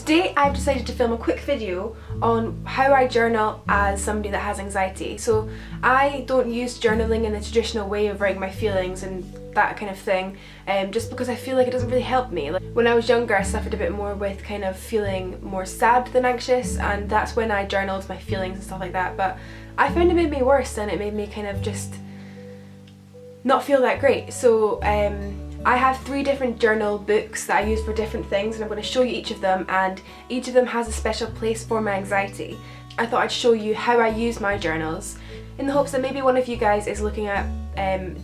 Today I've decided to film a quick video on how I journal as somebody that has anxiety. So I don't use journaling in the traditional way of writing my feelings and that kind of thing, just because I feel like it doesn't really help me. Like, when I was younger I suffered a bit more with kind of feeling more sad than anxious, and that's when I journaled my feelings and stuff like that, but I found it made me worse and it made me kind of just not feel that great. So I have 3 different journal books that I use for different things, and I'm going to show you each of them, and each of them has a special place for my anxiety. I thought I'd show you how I use my journals in the hopes that maybe one of you guys is looking at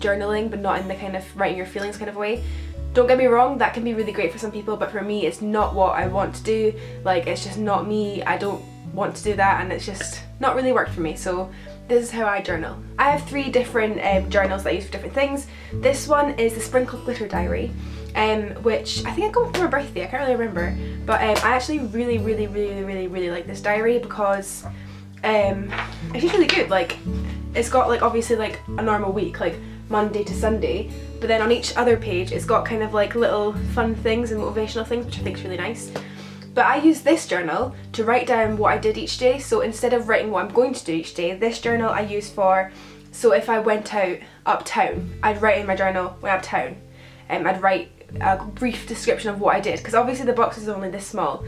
journaling but not in the kind of writing your feelings kind of way. Don't get me wrong, that can be really great for some people, but for me it's not what I want to do. Like, it's just not me. I don't want to do that, and it's just not really worked for me. So this is how I journal. I have 3 different journals that I use for different things. This one is the Sprinkle Glitter Diary, which I think I got for my birthday, I can't really remember. But I actually really like this diary because it's just really good. Like, it's got like obviously like a normal week, like Monday to Sunday, but then on each other page it's got kind of like little fun things and motivational things, which I think is really nice. But I use this journal to write down what I did each day. So instead of writing what I'm going to do each day, this journal I use for, so if I went out uptown, I'd write in my journal, went uptown, I'd write a brief description of what I did, because obviously the box is only this small.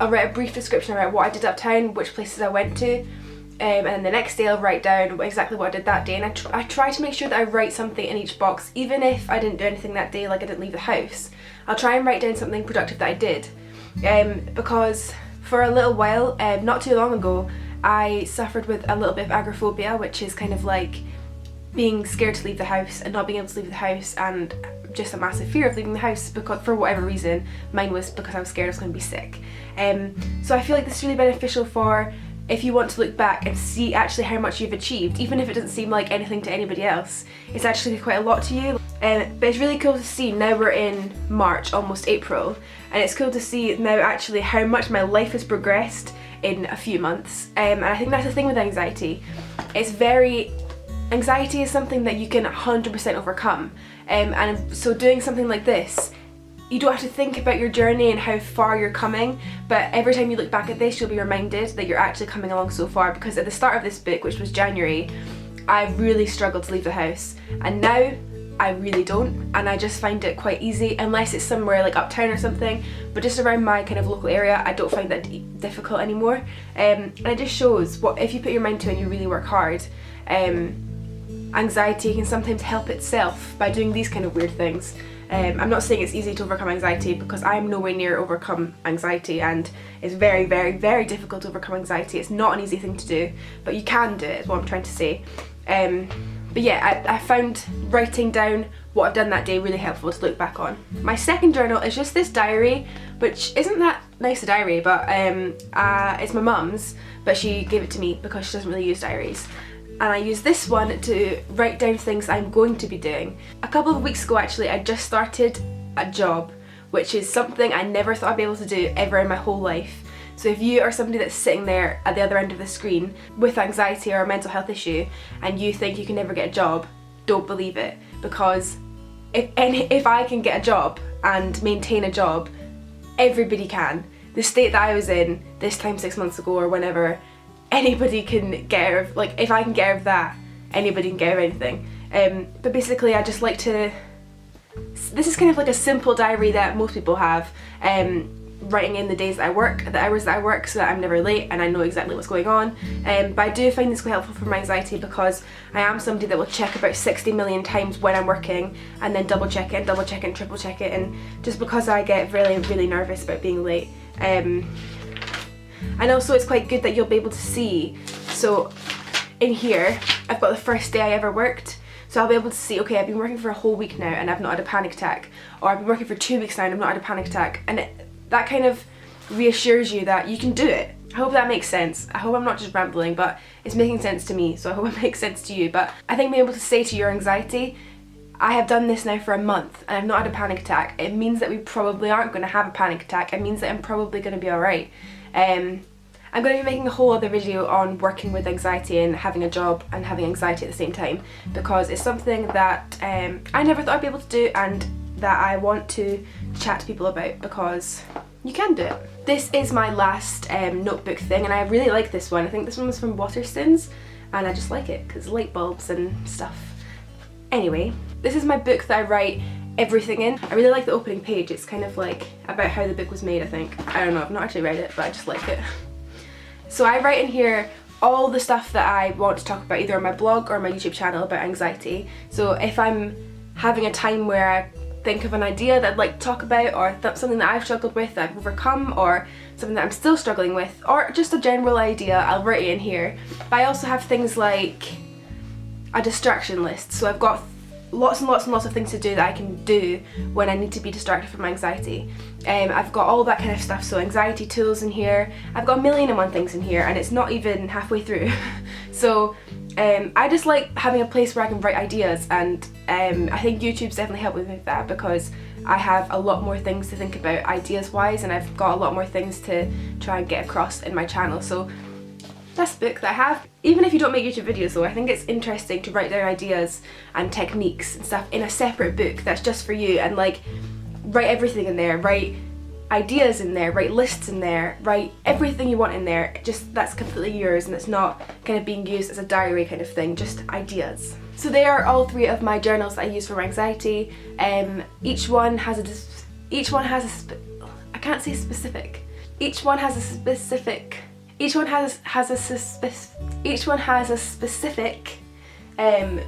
I'll write a brief description about what I did uptown, which places I went to, and then the next day I'll write down exactly what I did that day, and I try to make sure that I write something in each box, even if I didn't do anything that day, like I didn't leave the house. I'll try and write down something productive that I did. Because for a little while, not too long ago, I suffered with a little bit of agoraphobia, which is kind of like being scared to leave the house and not being able to leave the house, and just a massive fear of leaving the house because, for whatever reason, mine was because I was scared I was going to be sick. So I feel like this is really beneficial for if you want to look back and see actually how much you've achieved, even if it doesn't seem like anything to anybody else. It's actually quite a lot to you. But it's really cool to see, now we're in March, almost April, and it's cool to see now actually how much my life has progressed in a few months. And I think that's the thing with anxiety. Anxiety is something that you can 100% overcome. And so doing something like this, you don't have to think about your journey and how far you're coming, but every time you look back at this, you'll be reminded that you're actually coming along so far, because at the start of this book, which was January, I really struggled to leave the house, and now I really don't, and I just find it quite easy, unless it's somewhere like uptown or something, but just around my kind of local area, I don't find that difficult anymore. And it just shows what, if you put your mind to it and you really work hard, anxiety can sometimes help itself by doing these kind of weird things. I'm not saying it's easy to overcome anxiety, because I'm nowhere near overcome anxiety, and it's very difficult to overcome anxiety. It's not an easy thing to do, but you can do it, is what I'm trying to say. But yeah, I found writing down what I've done that day really helpful to look back on. My second journal is just this diary, which isn't that nice a diary, but it's my mum's, but she gave it to me because she doesn't really use diaries. And I use this one to write down things I'm going to be doing. A couple of weeks ago actually, I just started a job, which is something I never thought I'd be able to do ever in my whole life. So if you are somebody that's sitting there at the other end of the screen with anxiety or a mental health issue and you think you can never get a job, don't believe it, because if I can get a job and maintain a job, everybody can. The state that I was in this time 6 months ago or whenever, anybody can get out of, like, if I can get out of that, anybody can get out of anything. But basically I just like to, this is kind of like a simple diary that most people have, writing in the days that I work, the hours that I work, so that I'm never late and I know exactly what's going on. But I do find this quite helpful for my anxiety, because I am somebody that will check about 60 million times when I'm working, and then double check it and double check it and triple check it, and just because I get really nervous about being late. And also it's quite good that you'll be able to see, so in here I've got the first day I ever worked, so I'll be able to see, okay, I've been working for a whole week now and I've not had a panic attack, or I've been working for 2 weeks now and I've not had a panic attack, and that kind of reassures you that you can do it. I hope that makes sense. I hope I'm not just rambling, but it's making sense to me, so I hope it makes sense to you. But I think being able to say to your anxiety, I have done this now for a month and I've not had a panic attack, it means that we probably aren't going to have a panic attack. It means that I'm probably going to be alright. I'm going to be making a whole other video on working with anxiety and having a job and having anxiety at the same time, because it's something that I never thought I'd be able to do, and that I want to chat to people about, because you can do it. This is my last notebook thing, and I really like this one. I think this one was from Waterstones, and I just like it because light bulbs and stuff. Anyway, this is my book that I write everything in. I really like the opening page. It's kind of like about how the book was made, I think. I don't know, I've not actually read it, but I just like it. So I write in here all the stuff that I want to talk about, either on my blog or my YouTube channel about anxiety. So if I'm having a time where I think of an idea that I'd like to talk about, or something that I've struggled with that I've overcome, or something that I'm still struggling with, or just a general idea, I'll write it in here. But I also have things like a distraction list. So I've got lots and lots and lots of things to do that I can do when I need to be distracted from anxiety. I've got all that kind of stuff, so anxiety tools in here. I've got 1,000,001 things in here, and it's not even halfway through. So I just like having a place where I can write ideas, and I think YouTube's definitely helped me with that, because I have a lot more things to think about ideas wise, and I've got a lot more things to try and get across in my channel. So that's the book that I have. Even if you don't make YouTube videos though, I think it's interesting to write down ideas and techniques and stuff in a separate book that's just for you, and like write everything in there, write ideas in there, write lists in there, write everything you want in there. Just that's completely yours, and it's not kind of being used as a diary kind of thing, just ideas. So they are all 3 of my journals that I use for anxiety. Each one has a specific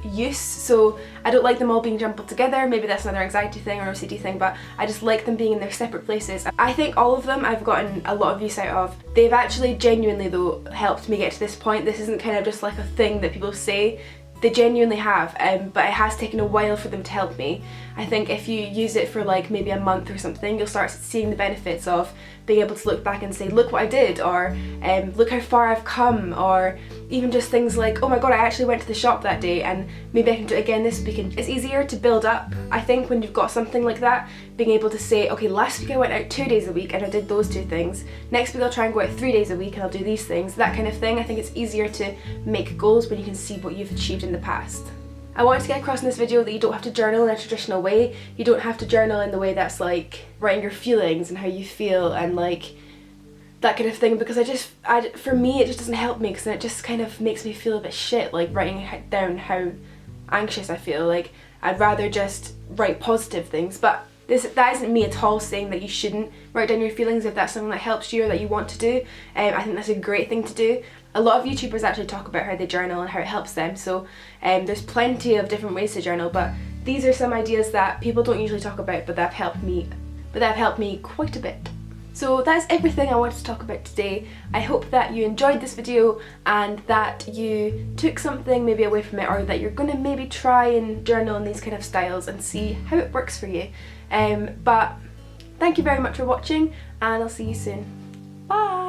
use, so I don't like them all being jumbled together. Maybe that's another anxiety thing or OCD thing, but I just like them being in their separate places. I think all of them I've gotten a lot of use out of. They've actually genuinely though helped me get to this point. This isn't kind of just like a thing that people say. They genuinely have, but it has taken a while for them to help me. I think if you use it for like maybe a month or something, you'll start seeing the benefits of being able to look back and say, look what I did, or look how far I've come, or even just things like, oh my god, I actually went to the shop that day and maybe I can do it again this week. And it's easier to build up, I think, when you've got something like that, being able to say, okay, last week I went out 2 days a week and I did those 2 things. Next week I'll try and go out 3 days a week and I'll do these things, that kind of thing. I think it's easier to make goals when you can see what you've achieved in the past. I wanted to get across in this video that you don't have to journal in a traditional way. You don't have to journal in the way that's like writing your feelings and how you feel and like that kind of thing, because for me it just doesn't help me, because it just kind of makes me feel a bit shit, like writing down how anxious I feel. Like I'd rather just write positive things. But that isn't me at all saying that you shouldn't write down your feelings if that's something that helps you or that you want to do. I think that's a great thing to do. A lot of YouTubers actually talk about how they journal and how it helps them, so there's plenty of different ways to journal, but these are some ideas that people don't usually talk about, but that have helped me quite a bit. So that's everything I wanted to talk about today. I hope that you enjoyed this video and that you took something maybe away from it, or that you're going to maybe try and journal in these kind of styles and see how it works for you. But thank you very much for watching, and I'll see you soon. Bye!